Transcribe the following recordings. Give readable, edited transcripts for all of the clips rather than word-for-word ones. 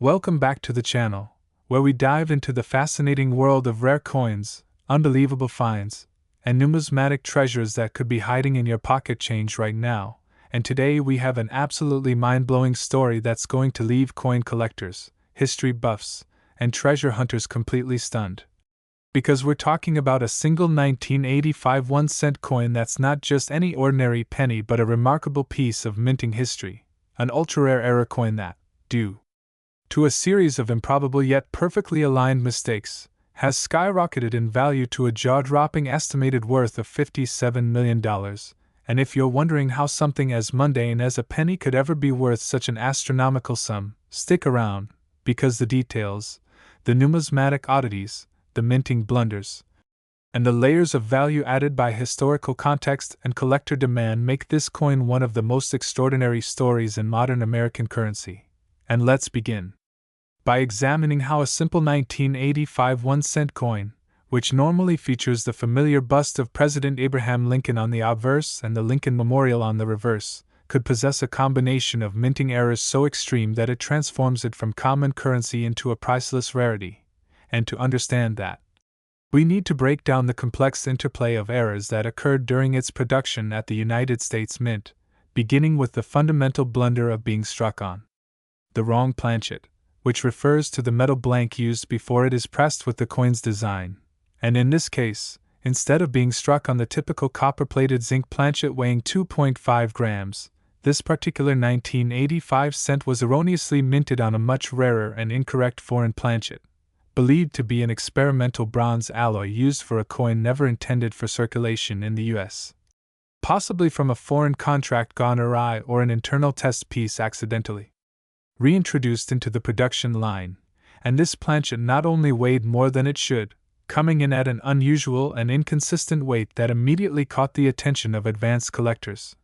Welcome back to the channel, where we dive into the fascinating world of rare coins, unbelievable finds, and numismatic treasures that could be hiding in your pocket change right now. And today we have an absolutely mind-blowing story that's going to leave coin collectors, history buffs, and treasure hunters completely stunned. Because we're talking about a single 1985 1-cent coin that's not just any ordinary penny but a remarkable piece of minting history, an ultra-rare era coin that, due to a series of improbable yet perfectly aligned mistakes, has skyrocketed in value to a jaw-dropping estimated worth of $57 million. And if you're wondering how something as mundane as a penny could ever be worth such an astronomical sum, stick around, because the details, the numismatic oddities, the minting blunders, and the layers of value added by historical context and collector demand make this coin one of the most extraordinary stories in modern American currency. And let's begin by examining how a simple 1985 1-cent coin, which normally features the familiar bust of President Abraham Lincoln on the obverse and the Lincoln Memorial on the reverse, could possess a combination of minting errors so extreme that it transforms it from common currency into a priceless rarity. And to understand that, we need to break down the complex interplay of errors that occurred during its production at the United States Mint, beginning with the fundamental blunder of being struck on the wrong planchet, which refers to the metal blank used before it is pressed with the coin's design. And in this case, instead of being struck on the typical copper-plated zinc planchet weighing 2.5 grams, this particular 1985 cent was erroneously minted on a much rarer and incorrect foreign planchet, believed to be an experimental bronze alloy used for a coin never intended for circulation in the U.S., possibly from a foreign contract gone awry or an internal test piece accidentally reintroduced into the production line. And this planchet not only weighed more than it should, coming in at an unusual and inconsistent weight that immediately caught the attention of advanced collectors,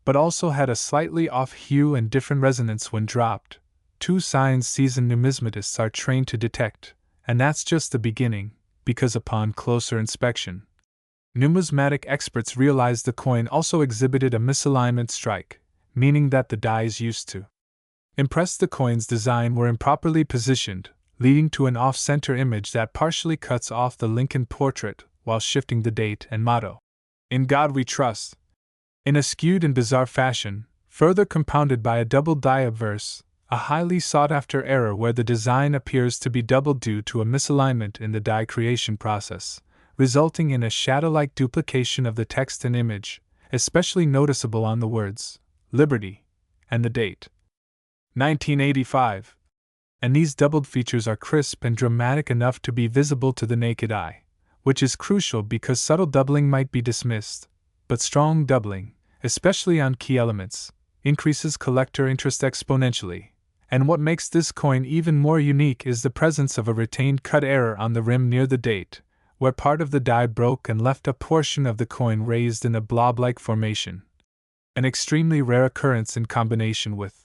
but also had a slightly off hue and different resonance when dropped, two signs seasoned numismatists are trained to detect. And that's just the beginning, because upon closer inspection, numismatic experts realized the coin also exhibited a misalignment strike, meaning that the dies used to impress the coin's design were improperly positioned, leading to an off-center image that partially cuts off the Lincoln portrait while shifting the date and motto, "In God We Trust," in a skewed and bizarre fashion, further compounded by a double die obverse, a highly sought-after error where the design appears to be doubled due to a misalignment in the die creation process, resulting in a shadow-like duplication of the text and image, especially noticeable on the words, "Liberty," and the date, 1985. And these doubled features are crisp and dramatic enough to be visible to the naked eye, which is crucial because subtle doubling might be dismissed, but strong doubling, especially on key elements, increases collector interest exponentially. And what makes this coin even more unique is the presence of a retained cut error on the rim near the date, where part of the die broke and left a portion of the coin raised in a blob-like formation. An extremely rare occurrence in combination with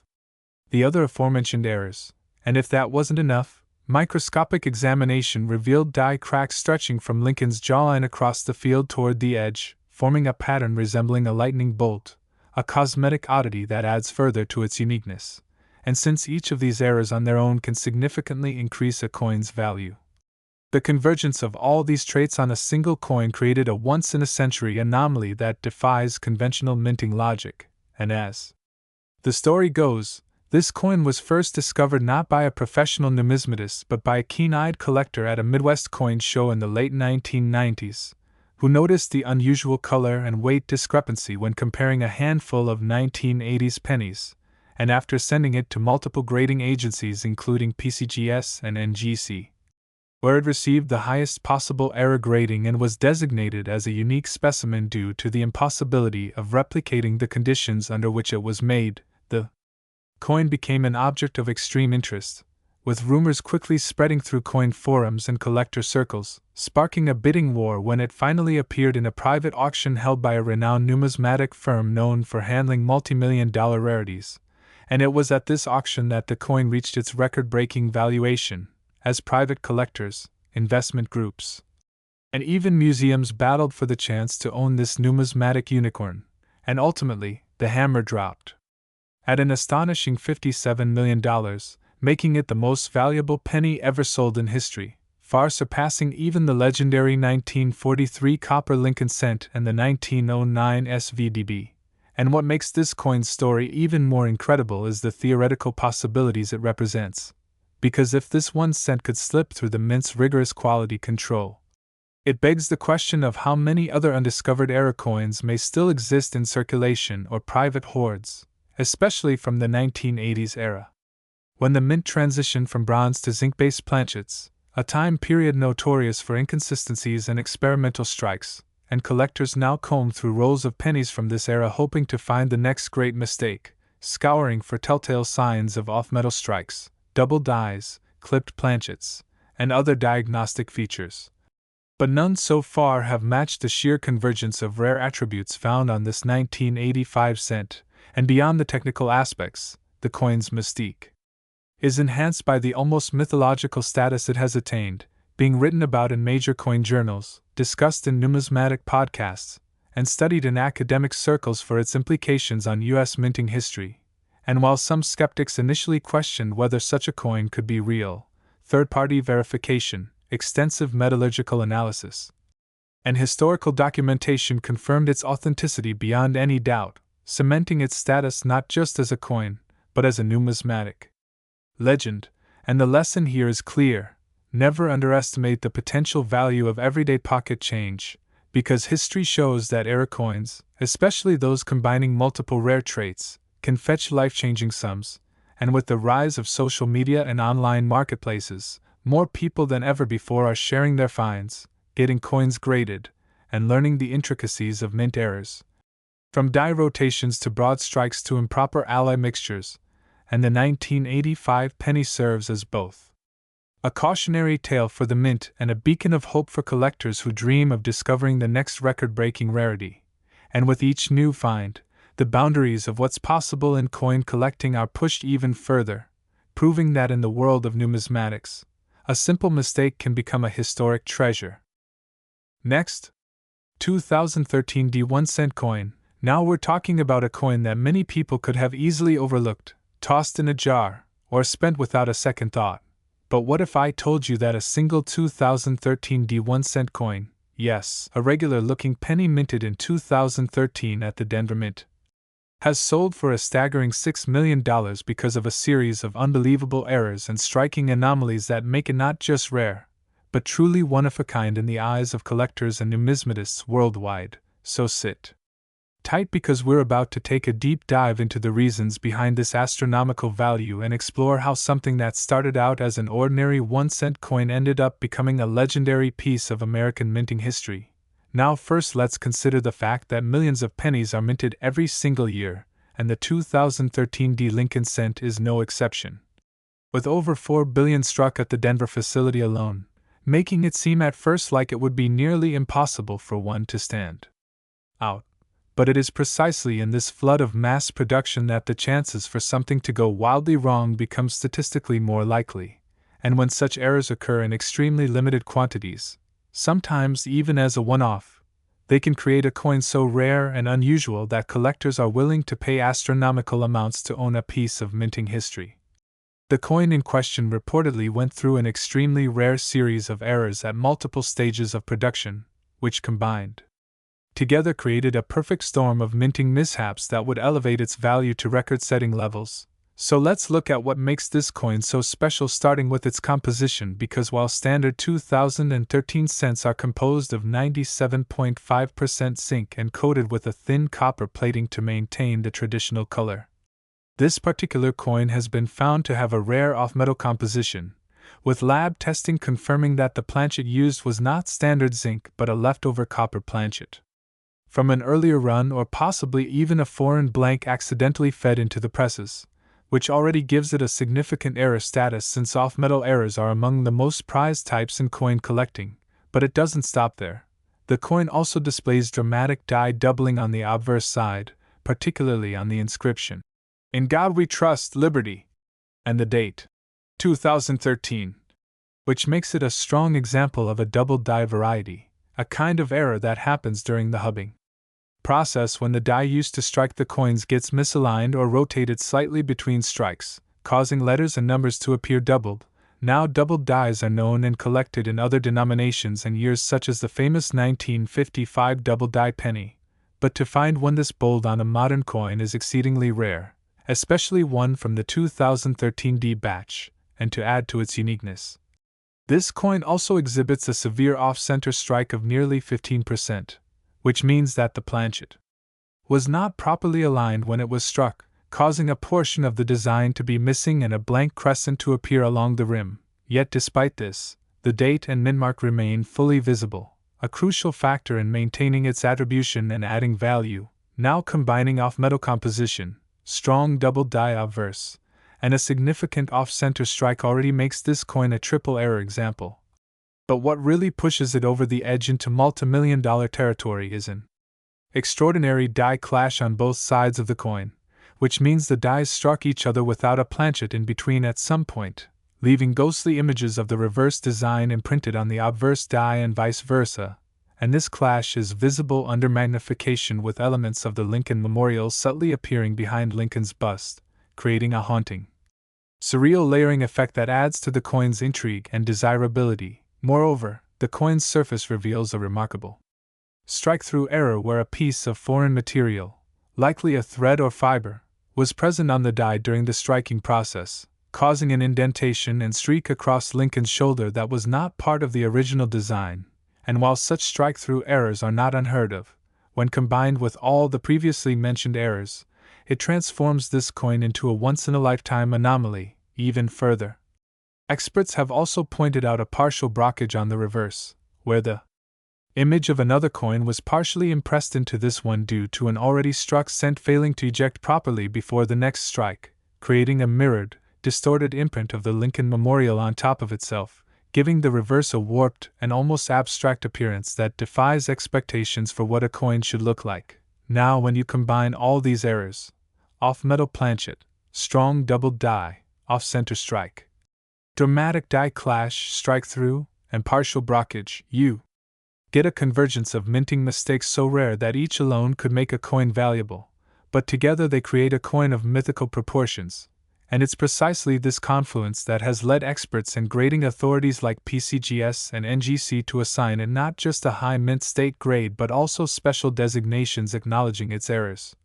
the other aforementioned errors. And if that wasn't enough, microscopic examination revealed die cracks stretching from Lincoln's jawline across the field toward the edge, forming a pattern resembling a lightning bolt, a cosmetic oddity that adds further to its uniqueness. And since each of these errors on their own can significantly increase a coin's value, the convergence of all these traits on a single coin created a once-in-a-century anomaly that defies conventional minting logic. And as the story goes, this coin was first discovered not by a professional numismatist but by a keen-eyed collector at a Midwest coin show in the late 1990s, who noticed the unusual color and weight discrepancy when comparing a handful of 1980s pennies, and after sending it to multiple grading agencies including PCGS and NGC, where it received the highest possible error grading and was designated as a unique specimen due to the impossibility of replicating the conditions under which it was made, the coin became an object of extreme interest, with rumors quickly spreading through coin forums and collector circles, sparking a bidding war when it finally appeared in a private auction held by a renowned numismatic firm known for handling multi-million-dollar rarities. And it was at this auction that the coin reached its record-breaking valuation, as private collectors, investment groups, and even museums battled for the chance to own this numismatic unicorn, and ultimately, the hammer dropped. At an astonishing $57 million, making it the most valuable penny ever sold in history, far surpassing even the legendary 1943 copper Lincoln cent and the 1909 SVDB. And what makes this coin's story even more incredible is the theoretical possibilities it represents. Because if this 1 cent could slip through the mint's rigorous quality control, it begs the question of how many other undiscovered era coins may still exist in circulation or private hoards, especially from the 1980s era, when the mint transitioned from bronze to zinc-based planchets, a time period notorious for inconsistencies and experimental strikes, and collectors now comb through rolls of pennies from this era hoping to find the next great mistake, scouring for telltale signs of off-metal strikes, double dies, clipped planchets, and other diagnostic features. But none so far have matched the sheer convergence of rare attributes found on this 1985 cent, and beyond the technical aspects, the coin's mystique is enhanced by the almost mythological status it has attained, being written about in major coin journals, discussed in numismatic podcasts, and studied in academic circles for its implications on U.S. minting history. And while some skeptics initially questioned whether such a coin could be real, third-party verification, extensive metallurgical analysis, and historical documentation confirmed its authenticity beyond any doubt, cementing its status not just as a coin, but as a numismatic legend. And the lesson here is clear: never underestimate the potential value of everyday pocket change, because history shows that era coins, especially those combining multiple rare traits, can fetch life-changing sums. And with the rise of social media and online marketplaces, more people than ever before are sharing their finds, getting coins graded, and learning the intricacies of mint errors. From die rotations to broad strikes to improper alloy mixtures, and the 1985 penny serves as both a cautionary tale for the mint and a beacon of hope for collectors who dream of discovering the next record-breaking rarity. And with each new find, the boundaries of what's possible in coin collecting are pushed even further, proving that in the world of numismatics, a simple mistake can become a historic treasure. Next, 2013 D1 cent coin. Now we're talking about a coin that many people could have easily overlooked, tossed in a jar, or spent without a second thought. But what if I told you that a single 2013 D1 cent coin, yes, a regular-looking penny minted in 2013 at the Denver Mint, has sold for a staggering $6 million because of a series of unbelievable errors and striking anomalies that make it not just rare, but truly one of a kind in the eyes of collectors and numismatists worldwide. So sit tight, because we're about to take a deep dive into the reasons behind this astronomical value and explore how something that started out as an ordinary 1 cent coin ended up becoming a legendary piece of American minting history. Now first let's consider the fact that millions of pennies are minted every single year, and the 2013 D Lincoln cent is no exception, with over 4 billion struck at the Denver facility alone, making it seem at first like it would be nearly impossible for one to stand out. But it is precisely in this flood of mass production that the chances for something to go wildly wrong become statistically more likely, and when such errors occur in extremely limited quantities, sometimes even as a one-off, they can create a coin so rare and unusual that collectors are willing to pay astronomical amounts to own a piece of minting history. The coin in question reportedly went through an extremely rare series of errors at multiple stages of production, which combined together created a perfect storm of minting mishaps that would elevate its value to record-setting levels. So let's look at what makes this coin so special, starting with its composition, because while standard 2013 cents are composed of 97.5% zinc and coated with a thin copper plating to maintain the traditional color, this particular coin has been found to have a rare off-metal composition, with lab testing confirming that the planchet used was not standard zinc but a leftover copper planchet from an earlier run, or possibly even a foreign blank accidentally fed into the presses, which already gives it a significant error status since off-metal errors are among the most prized types in coin collecting. But it doesn't stop there. The coin also displays dramatic die doubling on the obverse side, particularly on the inscription, "In God We Trust, Liberty," and the date, 2013, which makes it a strong example of a double die variety, a kind of error that happens during the hubbing process when the die used to strike the coins gets misaligned or rotated slightly between strikes, causing letters and numbers to appear doubled. Now doubled dies are known and collected in other denominations and years, such as the famous 1955 double-die penny, but to find one this bold on a modern coin is exceedingly rare, especially one from the 2013 D batch, and to add to its uniqueness, this coin also exhibits a severe off-center strike of nearly 15%, which means that the planchet was not properly aligned when it was struck, causing a portion of the design to be missing and a blank crescent to appear along the rim. Yet despite this, the date and mintmark remain fully visible, a crucial factor in maintaining its attribution and adding value. Now combining off-metal composition, strong double-die obverse, and a significant off-center strike already makes this coin a triple-error example. But what really pushes it over the edge into multi-million-dollar territory is an extraordinary die clash on both sides of the coin, which means the dies struck each other without a planchet in between at some point, leaving ghostly images of the reverse design imprinted on the obverse die and vice versa, and this clash is visible under magnification with elements of the Lincoln Memorial subtly appearing behind Lincoln's bust, creating a haunting, surreal layering effect that adds to the coin's intrigue and desirability. Moreover, the coin's surface reveals a remarkable strike-through error where a piece of foreign material, likely a thread or fiber, was present on the die during the striking process, causing an indentation and streak across Lincoln's shoulder that was not part of the original design. And while such strike-through errors are not unheard of, when combined with all the previously mentioned errors, it transforms this coin into a once-in-a-lifetime anomaly. Even further, experts have also pointed out a partial blockage on the reverse, where the image of another coin was partially impressed into this one due to an already struck cent failing to eject properly before the next strike, creating a mirrored, distorted imprint of the Lincoln Memorial on top of itself, giving the reverse a warped and almost abstract appearance that defies expectations for what a coin should look like. Now, when you combine all these errors, off-metal planchet, strong double die, off-center strike, dramatic die clash, strike-through, and partial blockage, you get a convergence of minting mistakes so rare that each alone could make a coin valuable, but together they create a coin of mythical proportions. And it's precisely this confluence that has led experts and grading authorities like PCGS and NGC to assign it not just a high mint state grade but also special designations acknowledging its errors.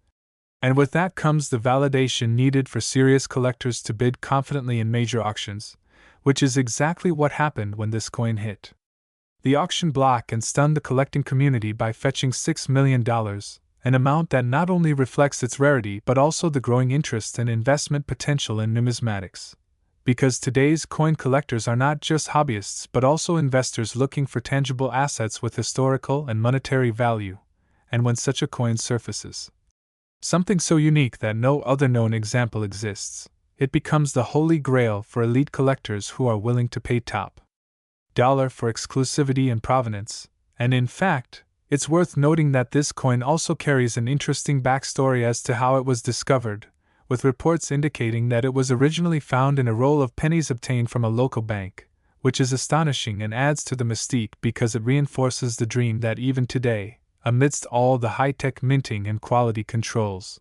And with that comes the validation needed for serious collectors to bid confidently in major auctions, which is exactly what happened when this coin hit the auction block and stunned the collecting community by fetching $6 million, an amount that not only reflects its rarity but also the growing interest and investment potential in numismatics. Because today's coin collectors are not just hobbyists but also investors looking for tangible assets with historical and monetary value, and when such a coin surfaces something so unique that no other known example exists, it becomes the holy grail for elite collectors who are willing to pay top dollar for exclusivity and provenance. And in fact, it's worth noting that this coin also carries an interesting backstory as to how it was discovered, with reports indicating that it was originally found in a roll of pennies obtained from a local bank, which is astonishing and adds to the mystique because it reinforces the dream that even today, amidst all the high-tech minting and quality controls,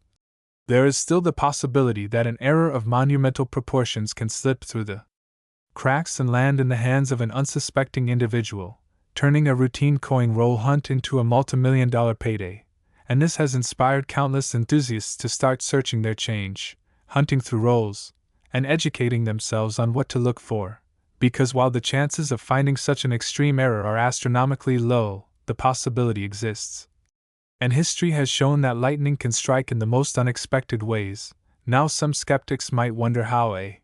there is still the possibility that an error of monumental proportions can slip through the cracks and land in the hands of an unsuspecting individual, turning a routine coin roll hunt into a multi-million-dollar payday. And this has inspired countless enthusiasts to start searching their change, hunting through rolls, and educating themselves on what to look for. Because while the chances of finding such an extreme error are astronomically low, the possibility exists. And history has shown that lightning can strike in the most unexpected ways. Now some skeptics might wonder how a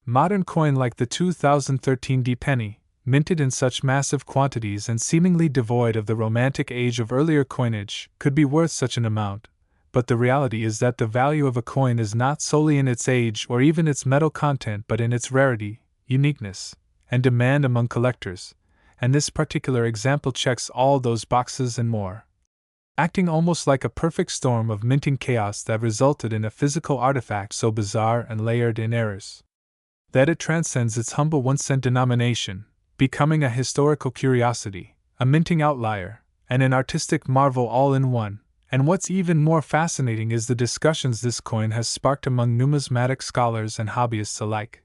modern coin like the 2013 D penny, minted in such massive quantities and seemingly devoid of the romantic age of earlier coinage, could be worth such an amount. But the reality is that the value of a coin is not solely in its age or even its metal content but in its rarity, uniqueness, and demand among collectors, and this particular example checks all those boxes and more, acting almost like a perfect storm of minting chaos that resulted in a physical artifact so bizarre and layered in errors that it transcends its humble 1-cent denomination, becoming a historical curiosity, a minting outlier, and an artistic marvel all in one. And what's even more fascinating is the discussions this coin has sparked among numismatic scholars and hobbyists alike.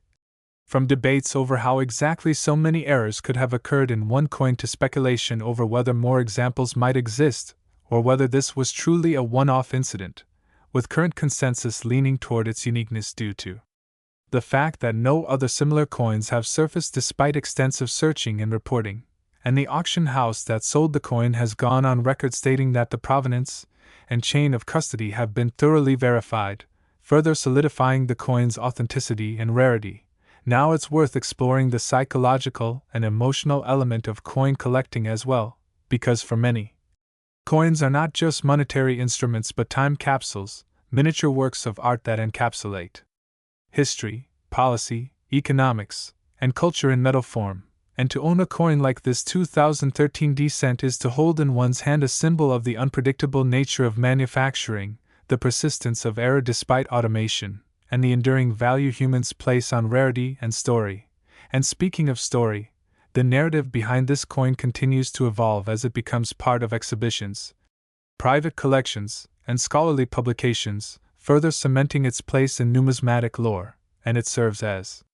From debates over how exactly so many errors could have occurred in one coin to speculation over whether more examples might exist, or whether this was truly a one-off incident, with current consensus leaning toward its uniqueness due to the fact that no other similar coins have surfaced despite extensive searching and reporting, and the auction house that sold the coin has gone on record stating that the provenance and chain of custody have been thoroughly verified, further solidifying the coin's authenticity and rarity. Now it's worth exploring the psychological and emotional element of coin collecting as well, because for many, coins are not just monetary instruments but time capsules, miniature works of art that encapsulate history, policy, economics, and culture in metal form. And to own a coin like this 2013 cent is to hold in one's hand a symbol of the unpredictable nature of manufacturing, the persistence of error despite automation, and the enduring value humans place on rarity and story. And speaking of story, the narrative behind this coin continues to evolve as it becomes part of exhibitions, private collections, and scholarly publications, further cementing its place in numismatic lore, and it serves as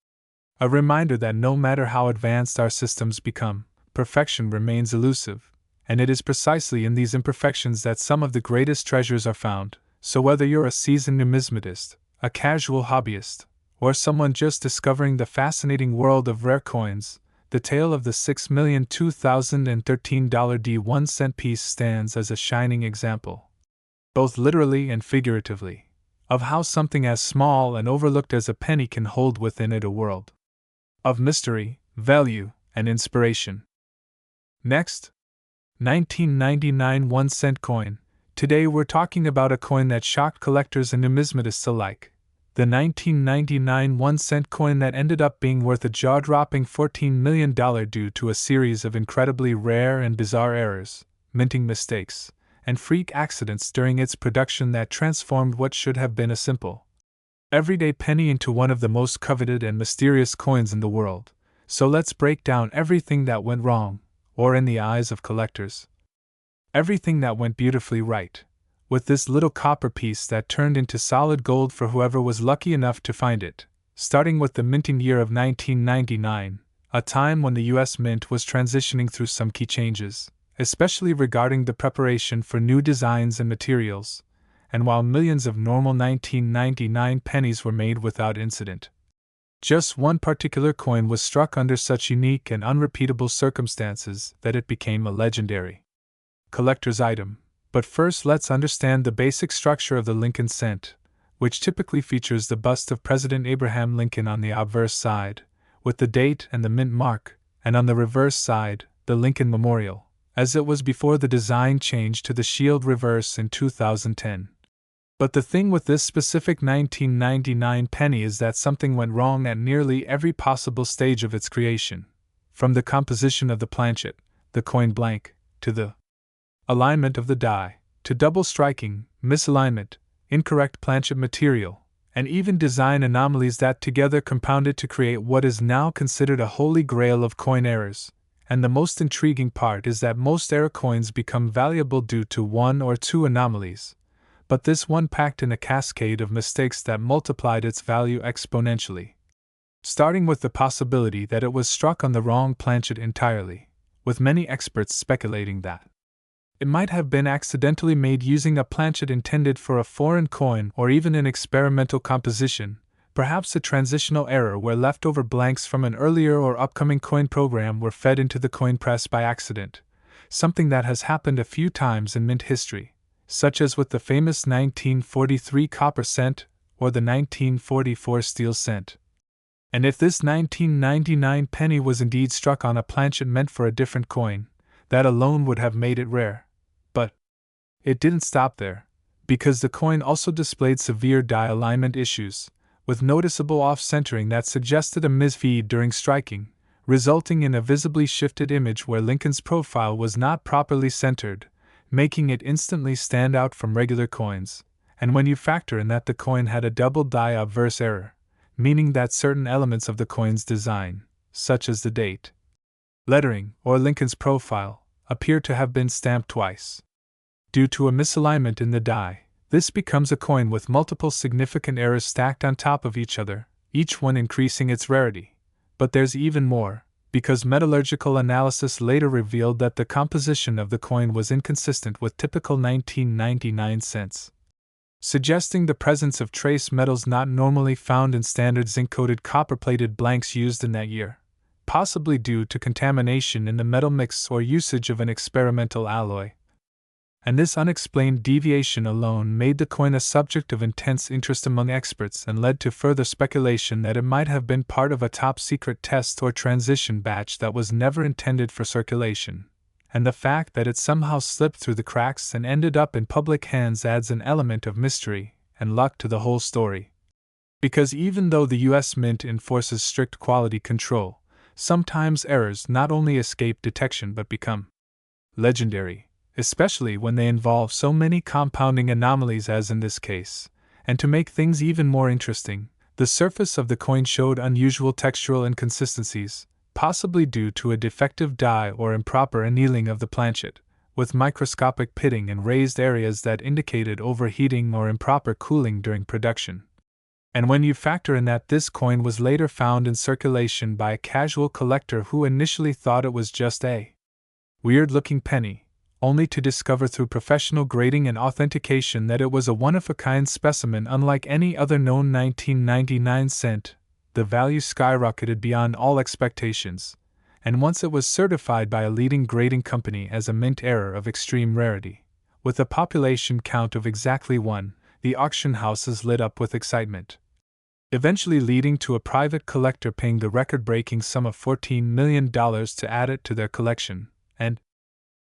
a reminder that no matter how advanced our systems become, perfection remains elusive, and it is precisely in these imperfections that some of the greatest treasures are found. So whether you're a seasoned numismatist, a casual hobbyist, or someone just discovering the fascinating world of rare coins, the tale of the $6,002,013 1-cent piece stands as a shining example, both literally and figuratively, of how something as small and overlooked as a penny can hold within it a world of mystery, value, and inspiration. Next, 1999 1-cent coin. Today we're talking about a coin that shocked collectors and numismatists alike. The 1999 1-cent coin that ended up being worth a jaw-dropping $14 million due to a series of incredibly rare and bizarre errors, minting mistakes, and freak accidents during its production that transformed what should have been a simple, everyday penny into one of the most coveted and mysterious coins in the world. So let's break down everything that went wrong, or in the eyes of collectors, everything that went beautifully right, with this little copper piece that turned into solid gold for whoever was lucky enough to find it. Starting with the minting year of 1999, a time when the US Mint was transitioning through some key changes, especially regarding the preparation for new designs and materials, and while millions of normal 1999 pennies were made without incident, just one particular coin was struck under such unique and unrepeatable circumstances that it became a legendary collector's item. But first let's understand the basic structure of the Lincoln cent, which typically features the bust of President Abraham Lincoln on the obverse side, with the date and the mint mark, and on the reverse side, the Lincoln Memorial, as it was before the design changed to the shield reverse in 2010. But the thing with this specific 1999 penny is that something went wrong at nearly every possible stage of its creation, from the composition of the planchet, the coin blank, to the alignment of the die, to double striking, misalignment, incorrect planchet material, and even design anomalies that together compounded to create what is now considered a holy grail of coin errors. And the most intriguing part is that most error coins become valuable due to one or two anomalies, but this one packed in a cascade of mistakes that multiplied its value exponentially. Starting with the possibility that it was struck on the wrong planchet entirely, with many experts speculating that it might have been accidentally made using a planchet intended for a foreign coin or even an experimental composition, perhaps a transitional error where leftover blanks from an earlier or upcoming coin program were fed into the coin press by accident, something that has happened a few times in mint history, such as with the famous 1943 copper cent or the 1944 steel cent. And if this 1999 penny was indeed struck on a planchet meant for a different coin, that alone would have made it rare. But it didn't stop there, because the coin also displayed severe die alignment issues, with noticeable off-centering that suggested a misfeed during striking, resulting in a visibly shifted image where Lincoln's profile was not properly centered, making it instantly stand out from regular coins. And when you factor in that the coin had a double die obverse error, meaning that certain elements of the coin's design, such as the date, lettering, or Lincoln's profile, appear to have been stamped twice, Due to a misalignment in the die, this becomes a coin with multiple significant errors stacked on top of each other, each one increasing its rarity. But there's even more, because metallurgical analysis later revealed that the composition of the coin was inconsistent with typical 1999 cents, suggesting the presence of trace metals not normally found in standard zinc-coated copper-plated blanks used in that year, possibly due to contamination in the metal mix or usage of an experimental alloy. And this unexplained deviation alone made the coin a subject of intense interest among experts and led to further speculation that it might have been part of a top-secret test or transition batch that was never intended for circulation. And the fact that it somehow slipped through the cracks and ended up in public hands adds an element of mystery and luck to the whole story. Because even though the US Mint enforces strict quality control, sometimes errors not only escape detection but become legendary, especially when they involve so many compounding anomalies as in this case. And to make things even more interesting, the surface of the coin showed unusual textural inconsistencies, possibly due to a defective die or improper annealing of the planchet, with microscopic pitting and raised areas that indicated overheating or improper cooling during production. And when you factor in that this coin was later found in circulation by a casual collector who initially thought it was just a weird-looking penny, only to discover through professional grading and authentication that it was a one-of-a-kind specimen unlike any other known 1999 cent, the value skyrocketed beyond all expectations, and once it was certified by a leading grading company as a mint error of extreme rarity, with a population count of exactly 1, the auction houses lit up with excitement, eventually leading to a private collector paying the record-breaking sum of $14 million to add it to their collection. And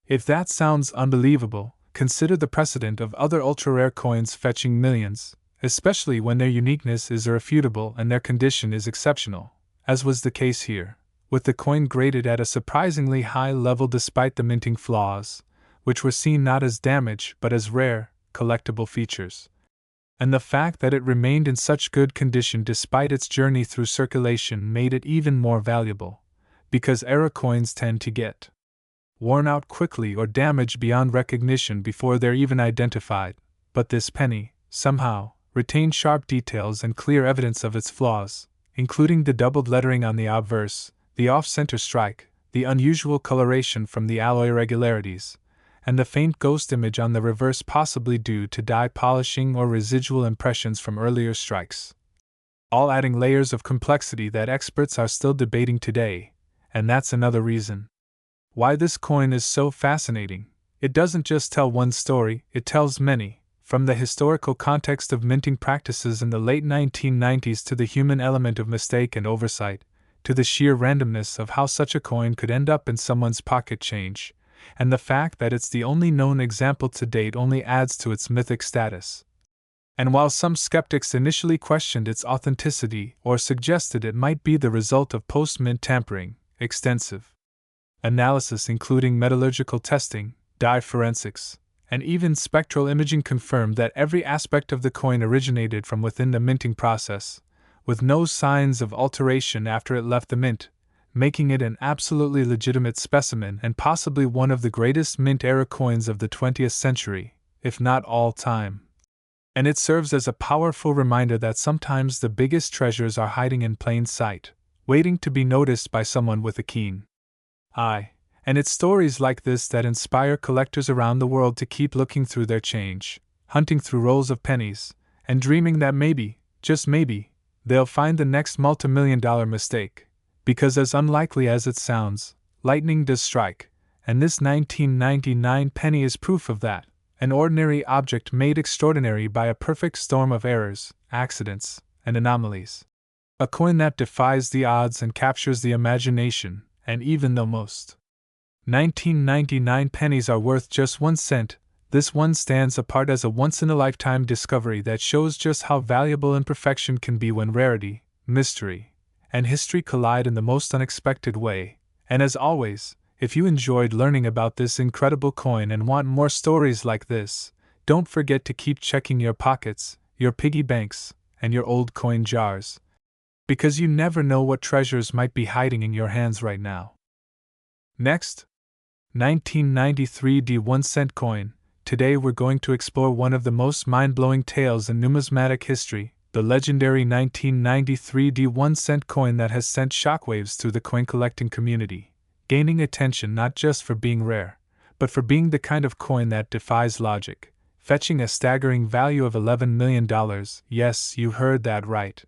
if that sounds unbelievable, consider the precedent of other ultra-rare coins fetching millions, especially when their uniqueness is irrefutable and their condition is exceptional, as was the case here, with the coin graded at a surprisingly high level despite the minting flaws, which were seen not as damage but as rare, collectible features. And the fact that it remained in such good condition despite its journey through circulation made it even more valuable, because error coins tend to get worn out quickly or damaged beyond recognition before they're even identified, but this penny, somehow, retained sharp details and clear evidence of its flaws, including the doubled lettering on the obverse, the off-center strike, the unusual coloration from the alloy irregularities, and the faint ghost image on the reverse possibly due to die polishing or residual impressions from earlier strikes. All adding layers of complexity that experts are still debating today, and that's another reason why this coin is so fascinating. It doesn't just tell one story, it tells many, from the historical context of minting practices in the late 1990s to the human element of mistake and oversight, to the sheer randomness of how such a coin could end up in someone's pocket change, and the fact that it's the only known example to date only adds to its mythic status. And while some skeptics initially questioned its authenticity or suggested it might be the result of post-mint tampering, extensive analysis including metallurgical testing, dye forensics, and even spectral imaging confirmed that every aspect of the coin originated from within the minting process, with no signs of alteration after it left the mint, making it an absolutely legitimate specimen and possibly one of the greatest mint-era coins of the 20th century, if not all time. And it serves as a powerful reminder that sometimes the biggest treasures are hiding in plain sight, waiting to be noticed by someone with a keen eye. And it's stories like this that inspire collectors around the world to keep looking through their change, hunting through rolls of pennies, and dreaming that maybe, just maybe, they'll find the next multi-million-dollar mistake. Because as unlikely as it sounds, lightning does strike, and this 1999 penny is proof of that, an ordinary object made extraordinary by a perfect storm of errors, accidents, and anomalies. A coin that defies the odds and captures the imagination, and even though most 1999 pennies are worth just 1 cent, this one stands apart as a once-in-a-lifetime discovery that shows just how valuable imperfection can be when rarity, mystery, and history collide in the most unexpected way. And as always, if you enjoyed learning about this incredible coin and want more stories like this, don't forget to keep checking your pockets, your piggy banks, and your old coin jars, because you never know what treasures might be hiding in your hands right now. Next, 1993 D 1 cent coin, today we're going to explore one of the most mind-blowing tales in numismatic history, the legendary 1993 D1-cent coin that has sent shockwaves through the coin-collecting community, gaining attention not just for being rare, but for being the kind of coin that defies logic, fetching a staggering value of $11 million. Yes, you heard that right.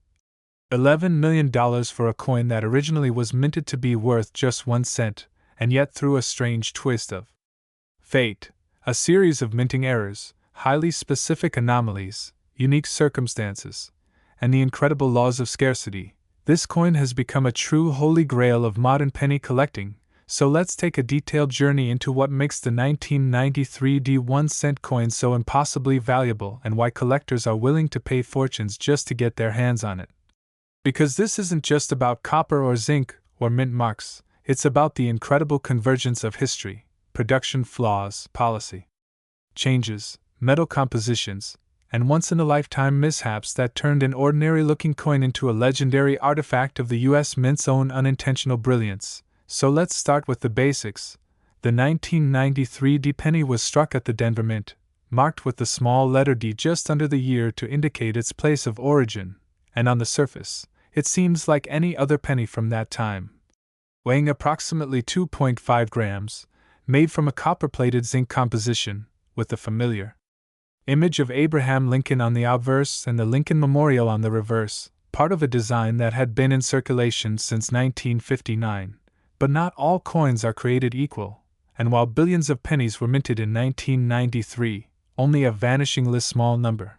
$11 million for a coin that originally was minted to be worth just 1 cent, and yet through a strange twist of fate, a series of minting errors, highly specific anomalies, unique circumstances, and the incredible laws of scarcity, this coin has become a true holy grail of modern penny collecting. So let's take a detailed journey into what makes the 1993 D1-cent coin so impossibly valuable and why collectors are willing to pay fortunes just to get their hands on it. Because this isn't just about copper or zinc or mint marks, it's about the incredible convergence of history, production flaws, policy changes, metal compositions, and once-in-a-lifetime mishaps that turned an ordinary-looking coin into a legendary artifact of the U.S. Mint's own unintentional brilliance. So let's start with the basics. The 1993 D penny was struck at the Denver Mint, marked with the small letter D just under the year to indicate its place of origin, and on the surface, it seems like any other penny from that time. Weighing approximately 2.5 grams, made from a copper-plated zinc composition, with the familiar image of Abraham Lincoln on the obverse and the Lincoln Memorial on the reverse, part of a design that had been in circulation since 1959. But not all coins are created equal, and while billions of pennies were minted in 1993, only a vanishingly small number,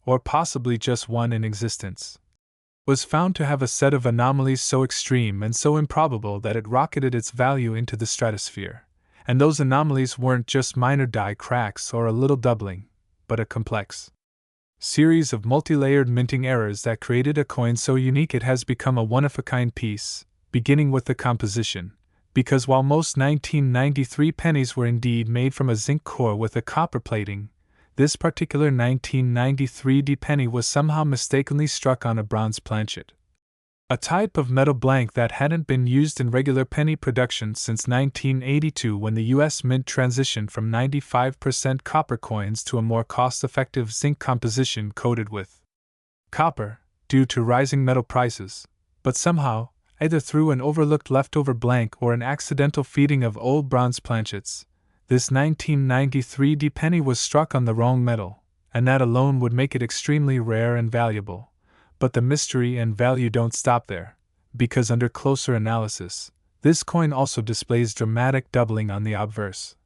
or possibly just one in existence, was found to have a set of anomalies so extreme and so improbable that it rocketed its value into the stratosphere. And those anomalies weren't just minor die cracks or a little doubling, but a complex series of multi-layered minting errors that created a coin so unique it has become a one-of-a-kind piece. Beginning with the composition, because while most 1993 pennies were indeed made from a zinc core with a copper plating, this particular 1993 D penny was somehow mistakenly struck on a bronze planchet. A type of metal blank that hadn't been used in regular penny production since 1982 when the U.S. Mint transitioned from 95% copper coins to a more cost-effective zinc composition coated with copper, due to rising metal prices, but somehow, either through an overlooked leftover blank or an accidental feeding of old bronze planchets, this 1993 D penny was struck on the wrong metal, and that alone would make it extremely rare and valuable. But the mystery and value don't stop there, because under closer analysis, this coin also displays dramatic doubling on the obverse,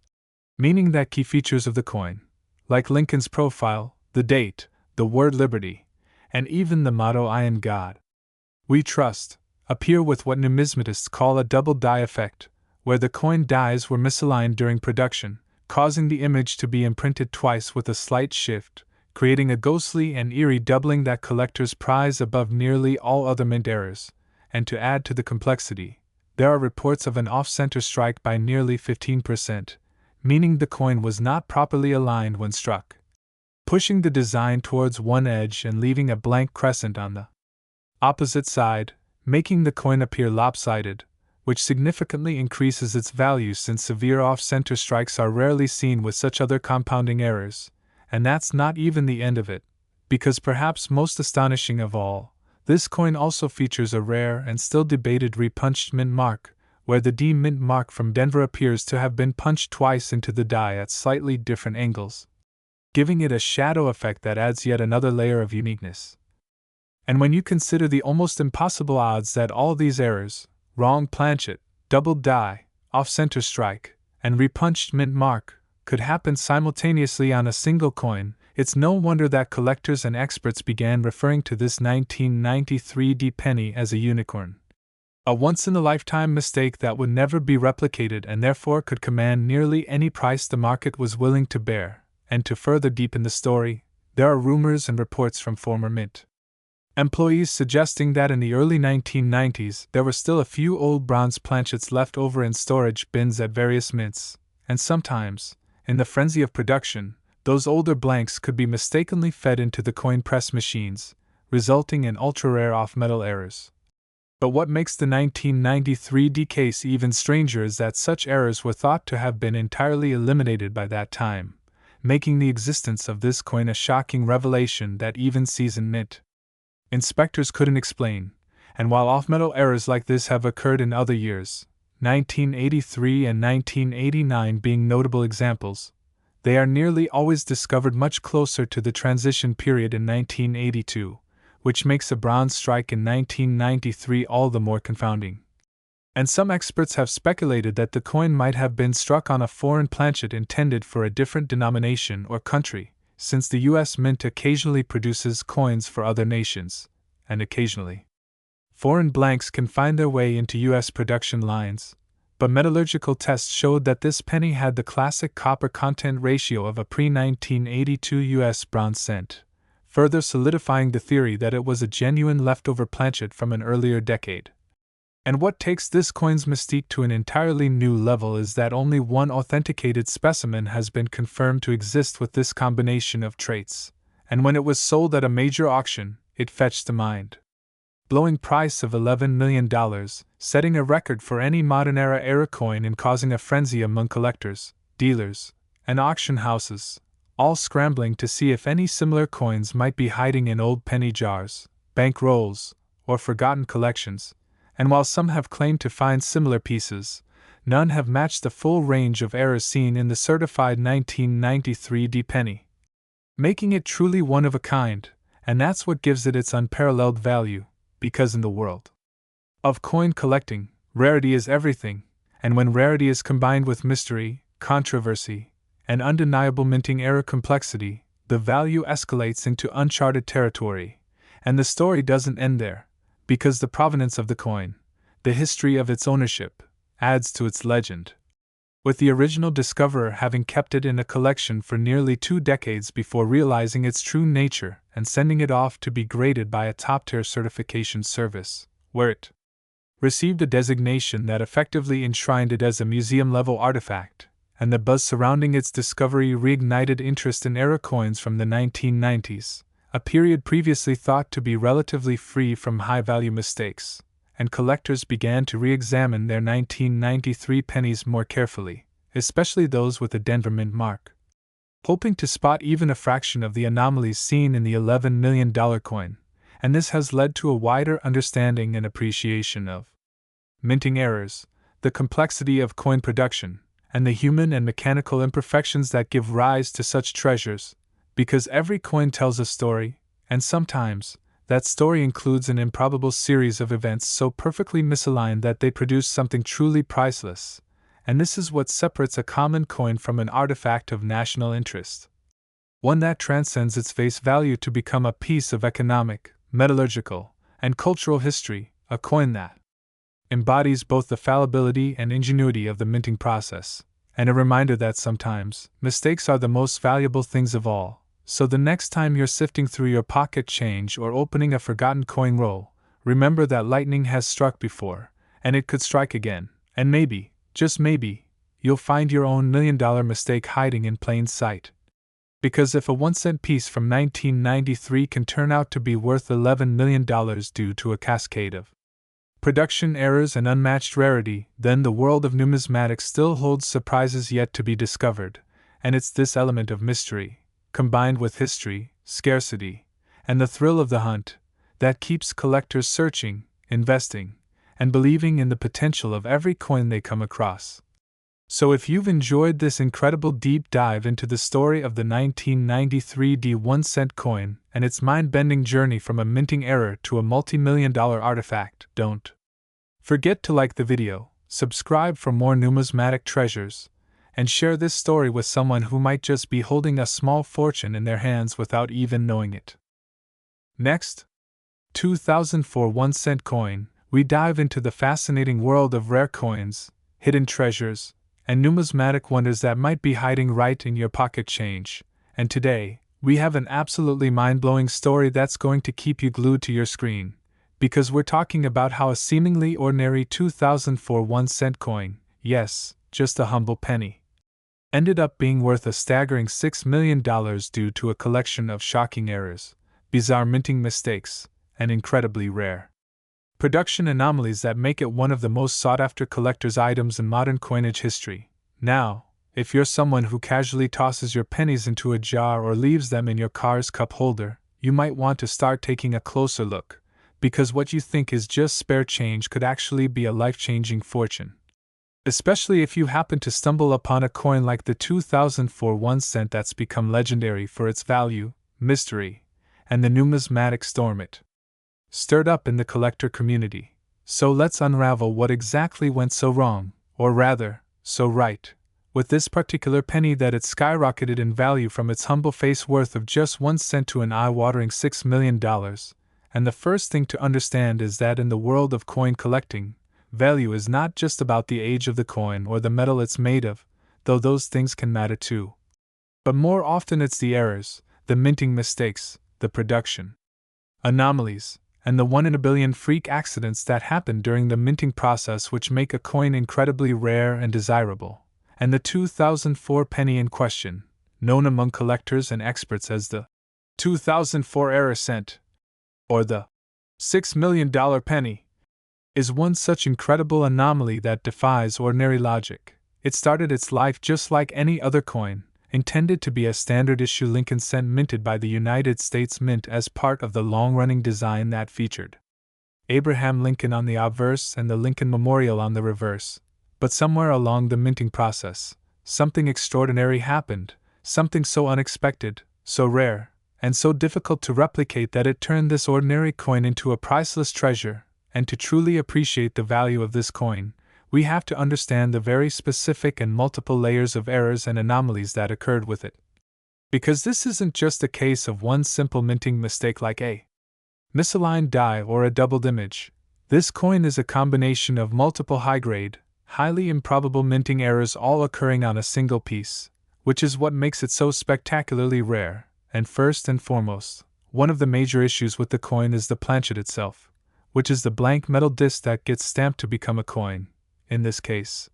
meaning that key features of the coin, like Lincoln's profile, the date, the word liberty, and even the motto I in God we trust, appear with what numismatists call a double die effect, where the coin dies were misaligned during production, causing the image to be imprinted twice with a slight shift, creating a ghostly and eerie doubling that collectors prize above nearly all other mint errors. And to add to the complexity, there are reports of an off-center strike by nearly 15%, meaning the coin was not properly aligned when struck, pushing the design towards one edge and leaving a blank crescent on the opposite side, making the coin appear lopsided, which significantly increases its value since severe off-center strikes are rarely seen with such other compounding errors. And that's not even the end of it, because perhaps most astonishing of all, this coin also features a rare and still debated repunched mint mark, where the D mint mark from Denver appears to have been punched twice into the die at slightly different angles, giving it a shadow effect that adds yet another layer of uniqueness. And when you consider the almost impossible odds that all these errors, wrong planchet, double die, off-center strike, and repunched mint mark, could happen simultaneously on a single coin, it's no wonder that collectors and experts began referring to this 1993 D penny as a unicorn. A once-in-a-lifetime mistake that would never be replicated and therefore could command nearly any price the market was willing to bear. And to further deepen the story, there are rumors and reports from former mint employees suggesting that in the early 1990s there were still a few old bronze planchets left over in storage bins at various mints, and sometimes, in the frenzy of production, those older blanks could be mistakenly fed into the coin press machines, resulting in ultra-rare off-metal errors. But what makes the 1993 D case even stranger is that such errors were thought to have been entirely eliminated by that time, making the existence of this coin a shocking revelation that even seasoned mint inspectors couldn't explain. And while off-metal errors like this have occurred in other years, 1983 and 1989 being notable examples, they are nearly always discovered much closer to the transition period in 1982, which makes a bronze strike in 1993 all the more confounding. And some experts have speculated that the coin might have been struck on a foreign planchet intended for a different denomination or country, since the U.S. Mint occasionally produces coins for other nations, and occasionally foreign blanks can find their way into U.S. production lines, but metallurgical tests showed that this penny had the classic copper content ratio of a pre-1982 U.S. bronze cent, further solidifying the theory that it was a genuine leftover planchet from an earlier decade. And what takes this coin's mystique to an entirely new level is that only one authenticated specimen has been confirmed to exist with this combination of traits, and when it was sold at a major auction, it fetched a mind-blowing price of $11 million, setting a record for any modern-era coin and causing a frenzy among collectors, dealers, and auction houses, all scrambling to see if any similar coins might be hiding in old penny jars, bank rolls, or forgotten collections. And while some have claimed to find similar pieces, none have matched the full range of errors seen in the certified 1993 D penny, making it truly one of a kind, and that's what gives it its unparalleled value, because in the world of coin collecting, rarity is everything, and when rarity is combined with mystery, controversy, and undeniable minting error complexity, the value escalates into uncharted territory, and the story doesn't end there, because the provenance of the coin, the history of its ownership, adds to its legend, with the original discoverer having kept it in a collection for nearly 2 decades before realizing its true nature and sending it off to be graded by a top-tier certification service, where it received a designation that effectively enshrined it as a museum-level artifact, and the buzz surrounding its discovery reignited interest in error coins from the 1990s. A period previously thought to be relatively free from high-value mistakes, and collectors began to re-examine their 1993 pennies more carefully, especially those with a Denver Mint mark, hoping to spot even a fraction of the anomalies seen in the $11 million coin, and this has led to a wider understanding and appreciation of minting errors, the complexity of coin production, and the human and mechanical imperfections that give rise to such treasures. Because every coin tells a story, and sometimes, that story includes an improbable series of events so perfectly misaligned that they produce something truly priceless, and this is what separates a common coin from an artifact of national interest. One that transcends its face value to become a piece of economic, metallurgical, and cultural history, a coin that embodies both the fallibility and ingenuity of the minting process, and a reminder that sometimes, mistakes are the most valuable things of all. So the next time you're sifting through your pocket change or opening a forgotten coin roll, remember that lightning has struck before, and it could strike again, and maybe, just maybe, you'll find your own $1 million mistake hiding in plain sight. Because if a 1-cent piece from 1993 can turn out to be worth $11 million due to a cascade of production errors and unmatched rarity, then the world of numismatics still holds surprises yet to be discovered, and it's this element of mystery, combined with history, scarcity, and the thrill of the hunt, that keeps collectors searching, investing, and believing in the potential of every coin they come across. So if you've enjoyed this incredible deep dive into the story of the 1993 D 1-cent coin and its mind-bending journey from a minting error to a multi-million-dollar artifact, don't forget to like the video, subscribe for more numismatic treasures, and share this story with someone who might just be holding a small fortune in their hands without even knowing it. Next, 2004 1-cent coin, we dive into the fascinating world of rare coins, hidden treasures, and numismatic wonders that might be hiding right in your pocket change. And today, we have an absolutely mind-blowing story that's going to keep you glued to your screen, because we're talking about how a seemingly ordinary 2004 1-cent coin, yes, just a humble penny, ended up being worth a staggering $6 million due to a collection of shocking errors, bizarre minting mistakes, and incredibly rare production anomalies that make it one of the most sought-after collector's items in modern coinage history. Now, If you're someone who casually tosses your pennies into a jar or leaves them in your car's cup holder, you might want to start taking a closer look, because what you think is just spare change could actually be a life-changing fortune. Especially if you happen to stumble upon a coin like the 2004 1 cent that's become legendary for its value, mystery, and the numismatic storm it stirred up in the collector community. So let's unravel what exactly went so wrong, or rather, so right, with this particular penny that it skyrocketed in value from its humble face worth of just 1 cent to an eye-watering $6 million. And the first thing to understand is that in the world of coin collecting, value is not just about the age of the coin or the metal it's made of, though those things can matter too. But more often it's the errors, the minting mistakes, the production anomalies, and the 1 in a billion freak accidents that happen during the minting process which make a coin incredibly rare and desirable. And the 2004 penny in question, known among collectors and experts as the 2004 error cent, or the $6 million penny, is one such incredible anomaly that defies ordinary logic. It started its life just like any other coin, intended to be a standard issue Lincoln cent minted by the United States Mint as part of the long-running design that featured Abraham Lincoln on the obverse and the Lincoln Memorial on the reverse. But somewhere along the minting process, something extraordinary happened, something so unexpected, so rare, and so difficult to replicate that it turned this ordinary coin into a priceless treasure. And to truly appreciate the value of this coin, we have to understand the very specific and multiple layers of errors and anomalies that occurred with it. Because this isn't just a case of one simple minting mistake like a misaligned die or a doubled image. This coin is a combination of multiple high-grade, highly improbable minting errors all occurring on a single piece, which is what makes it so spectacularly rare. And first and foremost, one of the major issues with the coin is the planchet itself, which is the blank metal disc that gets stamped to become a coin. In this case,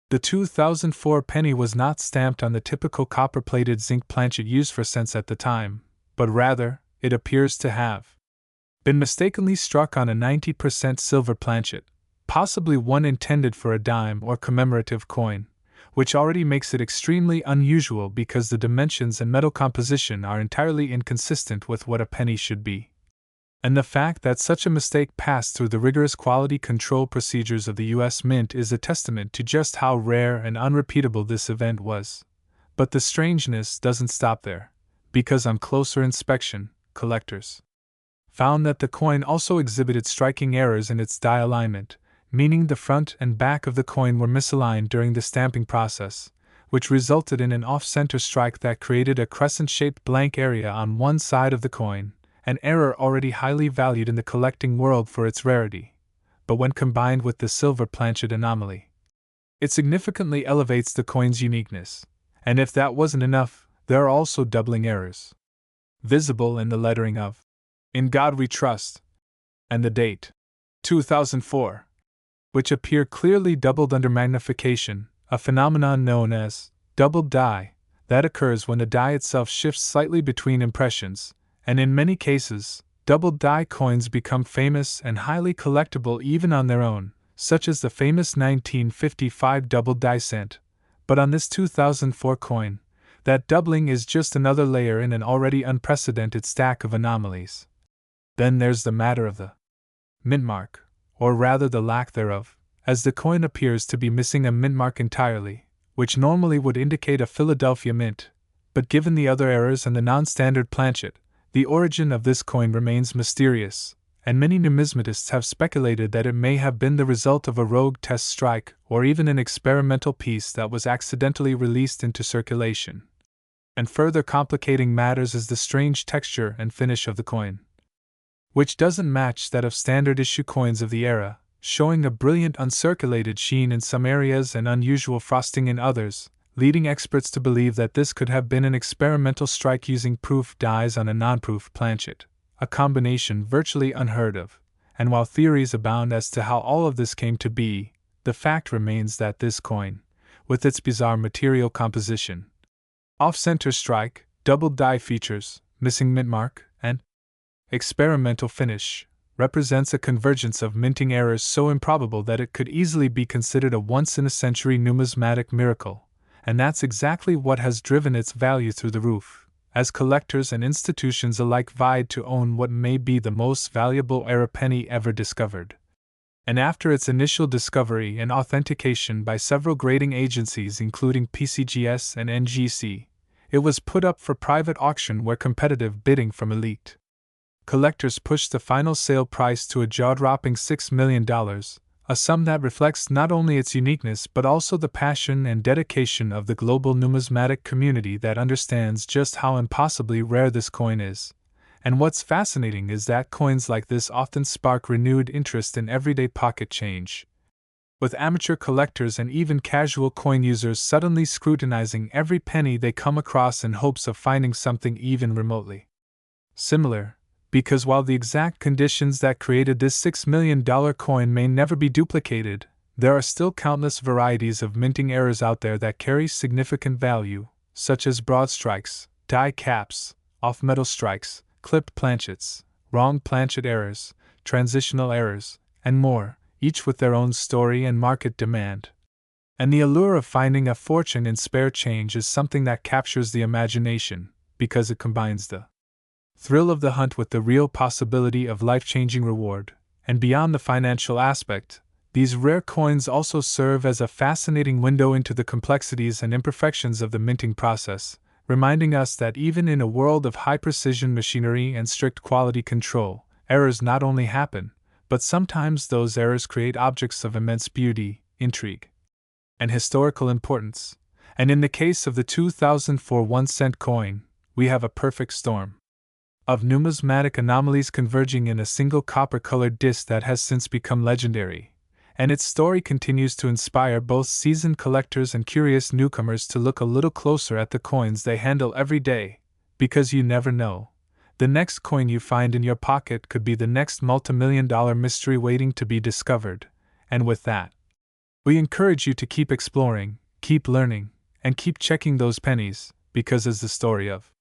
the 2004 penny was not stamped on the typical copper-plated zinc planchet used for cents at the time, but rather, it appears to have been mistakenly struck on a 90% silver planchet, possibly one intended for a dime or commemorative coin, which already makes it extremely unusual because the dimensions and metal composition are entirely inconsistent with what a penny should be. And the fact that such a mistake passed through the rigorous quality control procedures of the U.S. Mint is a testament to just how rare and unrepeatable this event was. But the strangeness doesn't stop there, because on closer inspection, collectors found that the coin also exhibited striking errors in its die alignment, meaning the front and back of the coin were misaligned during the stamping process, which resulted in an off-center strike that created a crescent-shaped blank area on one side of the coin, an error already highly valued in the collecting world for its rarity. But when combined with the silver planchet anomaly, it significantly elevates the coin's uniqueness. And if that wasn't enough, there are also doubling errors visible in the lettering of "In God We Trust" and the date 2004, which appear clearly doubled under magnification, a phenomenon known as doubled die, that occurs when the die itself shifts slightly between impressions. And in many cases, doubled die coins become famous and highly collectible even on their own, such as the famous 1955 doubled die cent. But on this 2004 coin, that doubling is just another layer in an already unprecedented stack of anomalies. Then there's the matter of the mint mark, or rather the lack thereof, as the coin appears to be missing a mint mark entirely, which normally would indicate a Philadelphia mint. But given the other errors and the non-standard planchet, the origin of this coin remains mysterious, and many numismatists have speculated that it may have been the result of a rogue test strike or even an experimental piece that was accidentally released into circulation. And further complicating matters is the strange texture and finish of the coin, which doesn't match that of standard issue coins of the era, showing a brilliant uncirculated sheen in some areas and unusual frosting in others, leading experts to believe that this could have been an experimental strike using proof dies on a non-proof planchet, a combination virtually unheard of. And while theories abound as to how all of this came to be, the fact remains that this coin, with its bizarre material composition, off-center strike, doubled die features, missing mint mark, and experimental finish, represents a convergence of minting errors so improbable that it could easily be considered a once-in-a-century numismatic miracle. and that's exactly what has driven its value through the roof, as collectors and institutions alike vied to own what may be the most valuable error penny ever discovered. And after its initial discovery and authentication by several grading agencies including PCGS and NGC, it was put up for private auction where competitive bidding from elite collectors pushed the final sale price to a jaw-dropping $6 million, a sum that reflects not only its uniqueness but also the passion and dedication of the global numismatic community that understands just how impossibly rare this coin is. And what's fascinating is that coins like this often spark renewed interest in everyday pocket change, with amateur collectors and even casual coin users suddenly scrutinizing every penny they come across in hopes of finding something even remotely similar. Because while the exact conditions that created this $6 million coin may never be duplicated, there are still countless varieties of minting errors out there that carry significant value, such as broad strikes, die caps, off-metal strikes, clipped planchets, wrong planchet errors, transitional errors, and more, each with their own story and market demand. And the allure of finding a fortune in spare change is something that captures the imagination, because it combines the thrill of the hunt with the real possibility of life-changing reward. And beyond the financial aspect, these rare coins also serve as a fascinating window into the complexities and imperfections of the minting process, reminding us that even in a world of high-precision machinery and strict quality control, errors not only happen, but sometimes those errors create objects of immense beauty, intrigue, and historical importance. And in the case of the 2004 1-cent coin, we have a perfect storm of numismatic anomalies converging in a single copper-colored disc that has since become legendary, and its story continues to inspire both seasoned collectors and curious newcomers to look a little closer at the coins they handle every day, because you never know. The next coin you find in your pocket could be the next multimillion-dollar mystery waiting to be discovered, and with that, we encourage you to keep exploring, keep learning, and keep checking those pennies, because as the story of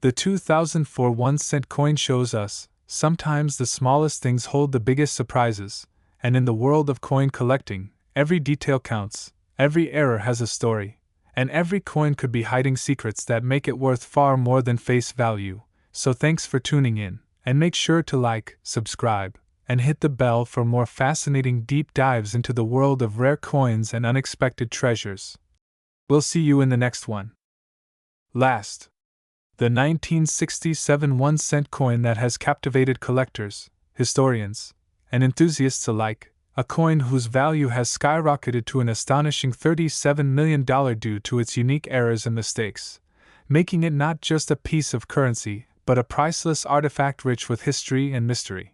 the 2004 1-cent coin shows us, sometimes the smallest things hold the biggest surprises, and in the world of coin collecting, every detail counts, every error has a story, and every coin could be hiding secrets that make it worth far more than face value. So thanks for tuning in, and make sure to like, subscribe, and hit the bell for more fascinating deep dives into the world of rare coins and unexpected treasures. We'll see you in the next one. Last, the 1967 1-cent coin that has captivated collectors, historians, and enthusiasts alike, a coin whose value has skyrocketed to an astonishing $37 million due to its unique errors and mistakes, making it not just a piece of currency, but a priceless artifact rich with history and mystery.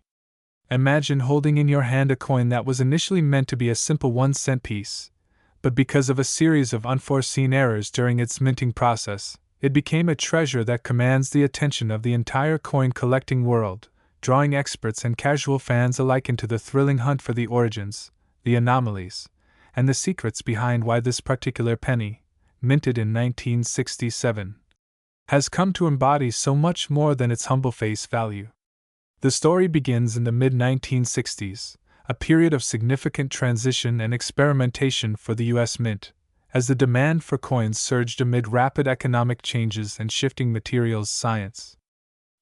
Imagine holding in your hand a coin that was initially meant to be a simple 1-cent piece, but because of a series of unforeseen errors during its minting process, it became a treasure that commands the attention of the entire coin collecting world, drawing experts and casual fans alike into the thrilling hunt for the origins, the anomalies, and the secrets behind why this particular penny, minted in 1967, has come to embody so much more than its humble face value. The story begins in the mid-1960s, a period of significant transition and experimentation for the U.S. Mint, as the demand for coins surged amid rapid economic changes and shifting materials science.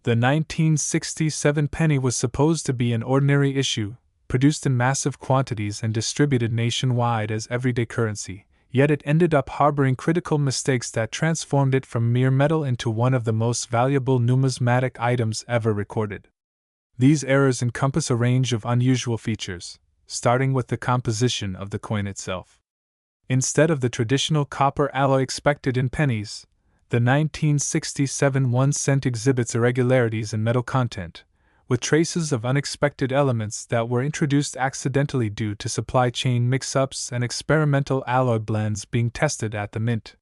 The 1967 penny was supposed to be an ordinary issue, produced in massive quantities and distributed nationwide as everyday currency, yet it ended up harboring critical mistakes that transformed it from mere metal into one of the most valuable numismatic items ever recorded. These errors encompass a range of unusual features, starting with the composition of the coin itself. Instead of the traditional copper alloy expected in pennies, the 1967 1-cent exhibits irregularities in metal content, with traces of unexpected elements that were introduced accidentally due to supply chain mix-ups and experimental alloy blends being tested at the mint.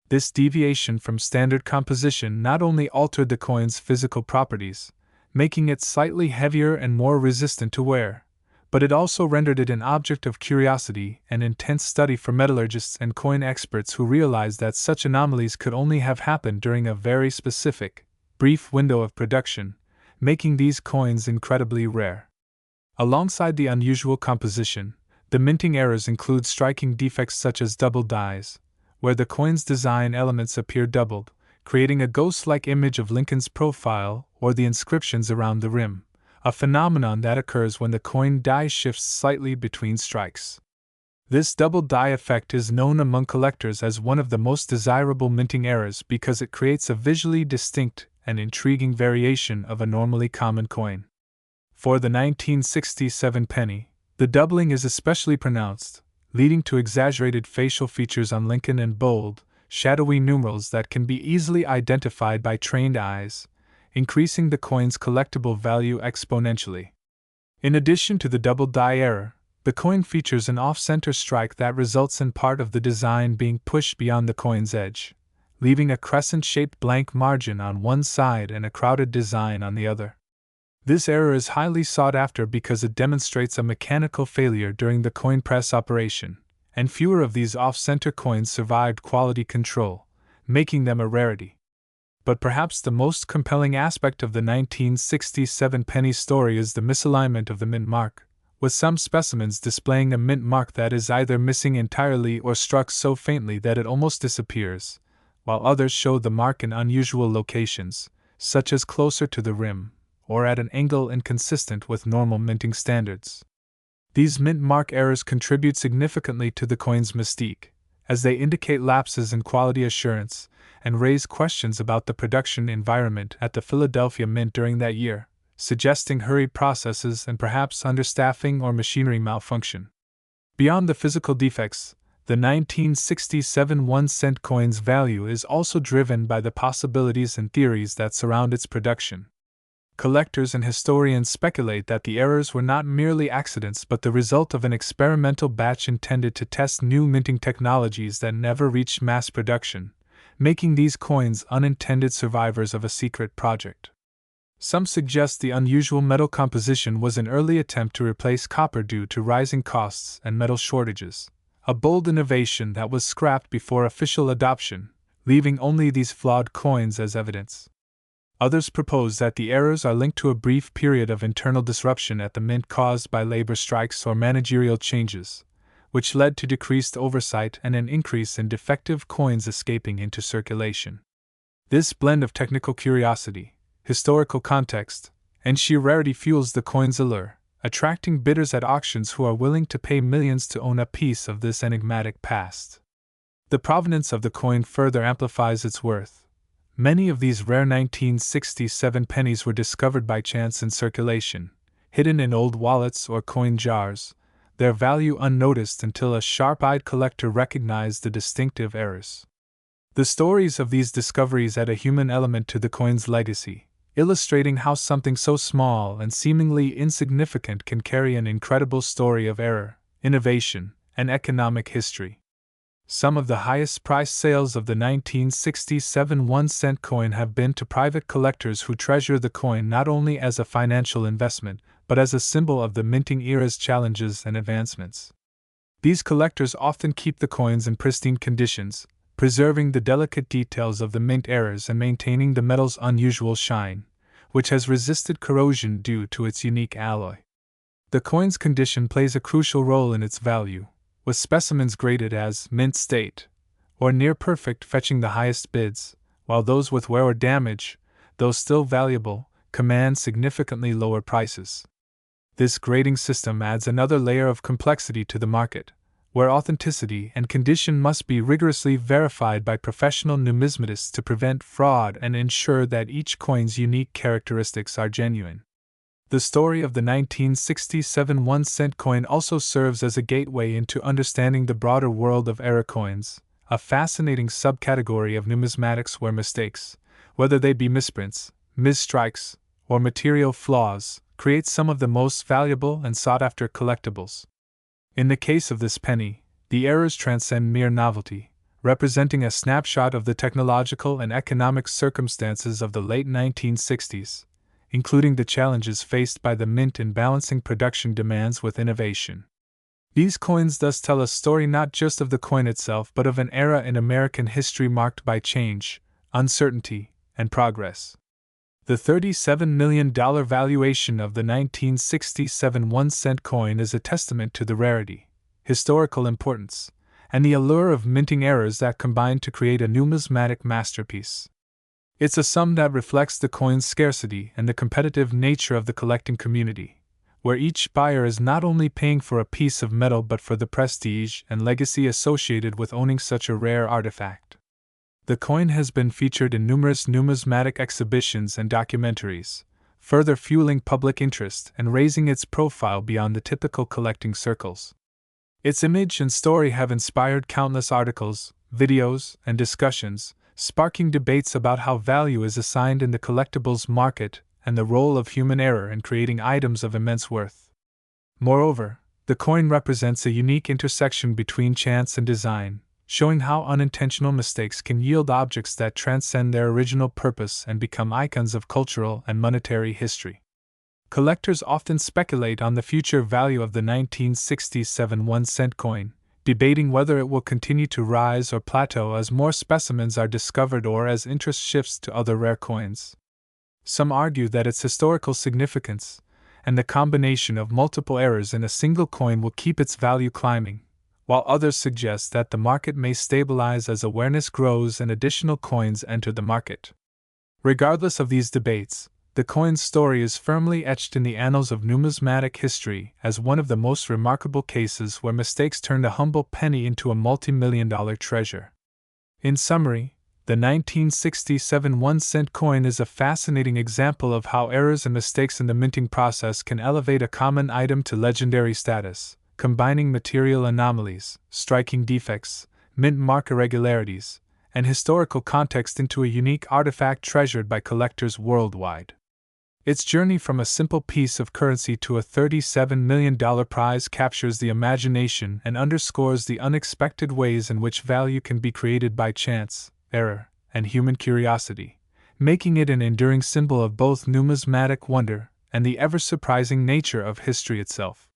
This deviation from standard composition not only altered the coin's physical properties, making it slightly heavier and more resistant to wear, but it also rendered it an object of curiosity and intense study for metallurgists and coin experts who realized that such anomalies could only have happened during a very specific, brief window of production, making these coins incredibly rare. Alongside the unusual composition, the minting errors include striking defects such as double dies, where the coin's design elements appear doubled, creating a ghost-like image of Lincoln's profile or the inscriptions around the rim, a phenomenon that occurs when the coin die shifts slightly between strikes. This double die effect is known among collectors as one of the most desirable minting errors because it creates a visually distinct and intriguing variation of a normally common coin. For the 1967 penny, the doubling is especially pronounced, leading to exaggerated facial features on Lincoln and bold, shadowy numerals that can be easily identified by trained eyes, increasing the coin's collectible value exponentially. In addition to the double die error, the coin features an off-center strike that results in part of the design being pushed beyond the coin's edge, leaving a crescent-shaped blank margin on one side and a crowded design on the other. This error is highly sought after because it demonstrates a mechanical failure during the coin press operation, and fewer of these off-center coins survived quality control, making them a rarity. But perhaps the most compelling aspect of the 1967 penny story is the misalignment of the mint mark, with some specimens displaying a mint mark that is either missing entirely or struck so faintly that it almost disappears, while others show the mark in unusual locations, such as closer to the rim, or at an angle inconsistent with normal minting standards. These mint mark errors contribute significantly to the coin's mystique, as they indicate lapses in quality assurance and raise questions about the production environment at the Philadelphia Mint during that year, suggesting hurried processes and perhaps understaffing or machinery malfunction. Beyond the physical defects, the 1967 1-cent coin's value is also driven by the possibilities and theories that surround its production. Collectors and historians speculate that the errors were not merely accidents but the result of an experimental batch intended to test new minting technologies that never reached mass production, making these coins unintended survivors of a secret project. Some suggest the unusual metal composition was an early attempt to replace copper due to rising costs and metal shortages, a bold innovation that was scrapped before official adoption, leaving only these flawed coins as evidence. Others propose that the errors are linked to a brief period of internal disruption at the mint caused by labor strikes or managerial changes, which led to decreased oversight and an increase in defective coins escaping into circulation. This blend of technical curiosity, historical context, and sheer rarity fuels the coin's allure, attracting bidders at auctions who are willing to pay millions to own a piece of this enigmatic past. The provenance of the coin further amplifies its worth. Many of these rare 1967 pennies were discovered by chance in circulation, hidden in old wallets or coin jars, their value unnoticed until a sharp-eyed collector recognized the distinctive errors. The stories of these discoveries add a human element to the coin's legacy, illustrating how something so small and seemingly insignificant can carry an incredible story of error, innovation, and economic history. Some of the highest-priced sales of the 1967 1-cent coin have been to private collectors who treasure the coin not only as a financial investment, but as a symbol of the minting era's challenges and advancements. These collectors often keep the coins in pristine conditions, preserving the delicate details of the mint errors and maintaining the metal's unusual shine, which has resisted corrosion due to its unique alloy. The coin's condition plays a crucial role in its value, with specimens graded as mint state or near perfect fetching the highest bids, while those with wear or damage, though still valuable, command significantly lower prices. This grading system adds another layer of complexity to the market, where authenticity and condition must be rigorously verified by professional numismatists to prevent fraud and ensure that each coin's unique characteristics are genuine. The story of the 1967 1-cent coin also serves as a gateway into understanding the broader world of error coins, a fascinating subcategory of numismatics where mistakes, whether they be misprints, misstrikes, or material flaws, create some of the most valuable and sought-after collectibles. In the case of this penny, the errors transcend mere novelty, representing a snapshot of the technological and economic circumstances of the late 1960s, including the challenges faced by the mint in balancing production demands with innovation. These coins thus tell a story not just of the coin itself but of an era in American history marked by change, uncertainty, and progress. The $37 million valuation of the 1967 1-cent coin is a testament to the rarity, historical importance, and the allure of minting errors that combine to create a numismatic masterpiece. It's a sum that reflects the coin's scarcity and the competitive nature of the collecting community, where each buyer is not only paying for a piece of metal but for the prestige and legacy associated with owning such a rare artifact. The coin has been featured in numerous numismatic exhibitions and documentaries, further fueling public interest and raising its profile beyond the typical collecting circles. Its image and story have inspired countless articles, videos, and discussions, sparking debates about how value is assigned in the collectibles market and the role of human error in creating items of immense worth. Moreover, the coin represents a unique intersection between chance and design, showing how unintentional mistakes can yield objects that transcend their original purpose and become icons of cultural and monetary history. Collectors often speculate on the future value of the 1967 1-cent coin, debating whether it will continue to rise or plateau as more specimens are discovered or as interest shifts to other rare coins. Some argue that its historical significance and the combination of multiple errors in a single coin will keep its value climbing, while others suggest that the market may stabilize as awareness grows and additional coins enter the market. Regardless of these debates, the coin's story is firmly etched in the annals of numismatic history as one of the most remarkable cases where mistakes turned a humble penny into a multi-million-dollar treasure. In summary, the 1967 1-cent coin is a fascinating example of how errors and mistakes in the minting process can elevate a common item to legendary status, combining material anomalies, striking defects, mint mark irregularities, and historical context into a unique artifact treasured by collectors worldwide. Its journey from a simple piece of currency to a $37 million prize captures the imagination and underscores the unexpected ways in which value can be created by chance, error, and human curiosity, making it an enduring symbol of both numismatic wonder and the ever-surprising nature of history itself.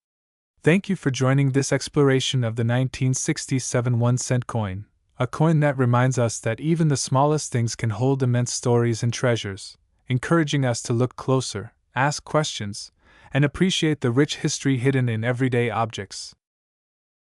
Thank you for joining this exploration of the 1967 1-cent coin, a coin that reminds us that even the smallest things can hold immense stories and treasures, encouraging us to look closer, ask questions, and appreciate the rich history hidden in everyday objects.